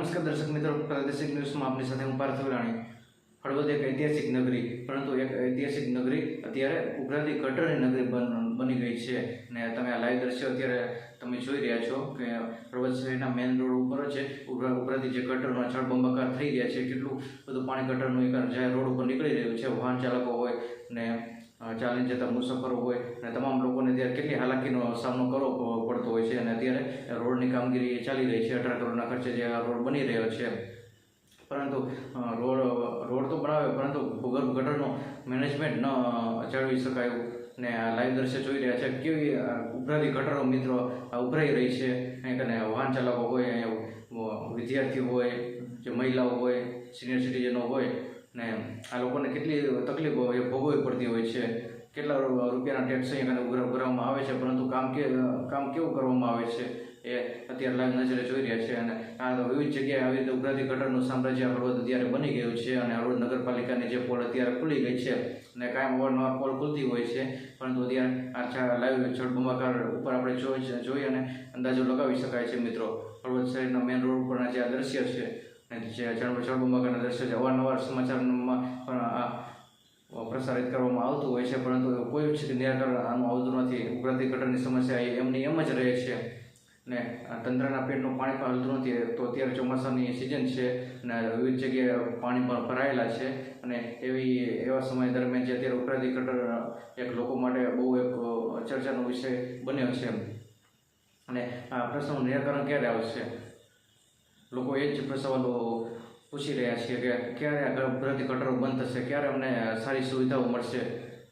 નમસ્કાર દર્શક મિત્રો, પ્રાદેશિક ન્યૂઝમાં આપની સાથે હું પાર્થ વિરાણી। હળવદ એક ઐતિહાસિક નગરી, પરંતુ એક ઐતિહાસિક નગરી અત્યારે ઉભરાતી ગટરની નગરી બની ગઈ છે। ને તમે આ લાઈવ દ્રશ્યો અત્યારે તમે જોઈ રહ્યા છો કે હળવદ શહેરના મેઇન રોડ ઉપર છે ઉભરાતી જે ગટરનો જળબંબાકાર થઈ ગયા છે। કેટલું બધું પાણી ગટરનું એક જાહેર રોડ ઉપર નીકળી રહ્યું છે। વાહન ચાલકો હોય ને ચાલીને જતા મુસાફરો હોય અને તમામ લોકોને અત્યારે કેટલી હાલાકીનો સામનો કરવો પડતો હોય છે। અને અત્યારે રોડની કામગીરી ચાલી રહી છે। 18 કરોડના ખર્ચે જે આ રોડ બની રહ્યો છે, પરંતુ રોડ તો બનાવે પરંતુ ભૂગર્ભ ગટરનું મેનેજમેન્ટ ન જાળવી શકાયું। ને આ લાઈવ દ્રશ્ય જોઈ રહ્યા છે કેવી ઉભરાતી ગટરો મિત્રો ઉભરાઈ રહી છે। અને વાહન ચાલકો હોય, વિદ્યાર્થીઓ હોય, જે મહિલાઓ હોય, સિનિયર સિટીઝનો હોય ને આ લોકોને કેટલી તકલીફો ભોગવવી પડતી હોય છે। કેટલા રૂપિયાના ટેક્સ અહીંયા ભરવામાં આવે છે, પરંતુ કામ કેવું કરવામાં આવે છે એ અત્યારે લાઈવ નજરે જોઈ રહ્યા છે। અને આ વિવિધ જગ્યાએ આવી રીતે ઉભરાતી ગટરનું સામ્રાજ્ય હળવદ અત્યારે બની ગયું છે। અને હળવદ નગરપાલિકાની જે પોલ અત્યારે ખુલી ગઈ છે અને કાયમ અવારનવાર પોલ ખુલતી હોય છે, પરંતુ અત્યારે આ લાઈવ જળબંબાકાર ઉપર આપણે જોઈ અને અંદાજો લગાવી શકાય છે। મિત્રો, હળવદ શહેરના મેઇન રોડ ઉપરના જે આ દ્રશ્ય છે અને જે જળબંબાકારના દ્રશ્ય છે, અવારનવાર સમાચારમાં પણ પ્રસારિત કરવામાં આવતું હોય છે, પરંતુ કોઈ જ નિરાકરણ આનું આવતું નથી। ઉભરાતી ગટરની સમસ્યા એમની એમ જ રહે છે ને તંત્રના પેટનું પાણી પણ હલતું નથી। તો અત્યારે ચોમાસાની સિઝન છે અને વિવિધ જગ્યાએ પાણી પણ ભરાયેલા છે અને એવા સમય દરમિયાન જે અત્યારે ઉભરાતી ગટર એક લોકો માટે બહુ એક ચર્ચાનો વિષય બન્યો છે। અને આ પ્રશ્નનું નિરાકરણ ક્યારે આવશે? લોકો એ જ સવાલો પૂછી રહ્યા છીએ કે ક્યારે આ ઉભરાતી ગટરો બંધ થશે, ક્યારે અમને સારી સુવિધાઓ મળશે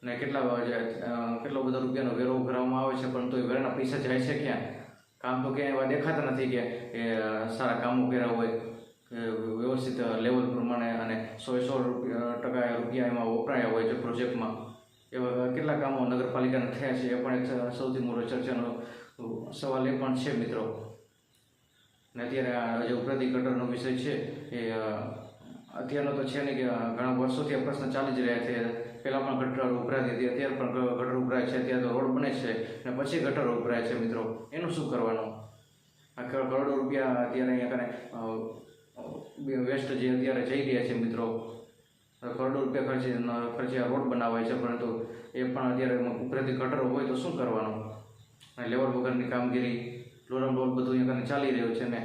ને કેટલો બધો રૂપિયાનો વેરો ભરવામાં આવે છે, પરંતુ એ વેરાના પૈસા જાય છે ક્યાં? કામ તો ક્યાંય એવા દેખાતા નથી કે સારા કામો કર્યા હોય વ્યવસ્થિત લેવલ પ્રમાણે અને 100% રૂપિયા એમાં વપરાયા હોય છે પ્રોજેક્ટમાં। એવા કેટલા કામો નગરપાલિકાના થયા છે એ પણ એક સૌથી મોટો ચર્ચાનો સવાલ એ પણ છે મિત્રો। ને અત્યારે આ જે ઉભરાતી ગટરનો વિષય છે એ અત્યારનો તો છે નહીં કે ઘણા વર્ષોથી આ પ્રશ્ન ચાલી જ રહ્યા છે। પહેલાં પણ ગટર ઉભરાતી હતી, અત્યારે પણ ગટર ઉભરાય છે, અત્યારે તો રોડ બને છે અને પછી ગટર ઉભરાય છે। મિત્રો, એનું શું કરવાનું? આ કરોડો રૂપિયા અત્યારે અહીંયા વેસ્ટ જે અત્યારે જઈ રહ્યા છે મિત્રો, કરોડો રૂપિયા ખર્ચે રોડ બનાવાય છે, પરંતુ એ પણ અત્યારે ઉભરાતી ગટરો હોય તો શું કરવાનું? અને લેવલ વગરની કામગીરી લોરમ બધું અહીંયા ચાલી રહ્યું છે ને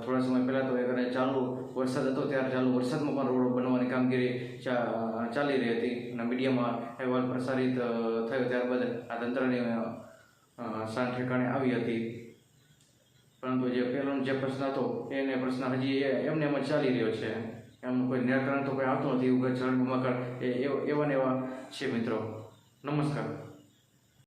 થોડા સમય પહેલાં તો એ ચાલુ વરસાદ હતો ત્યારે ચાલુ વરસાદમાં પણ રોડ બનવાની કામગીરી ચાલી રહી હતી અને મીડિયામાં અહેવાલ પ્રસારિત થયો, ત્યારબાદ આ તંત્રની સાન ઠેકાણે આવી હતી। પરંતુ જે પહેલાનો જે પ્રશ્ન હતો એને પ્રશ્ન હજી એમને એમ જ ચાલી રહ્યો છે, એમનું કોઈ નિરાકરણ તો કોઈ આવતું નથી। જળબંબાકાર એવા ને એવા છે મિત્રો। નમસ્કાર।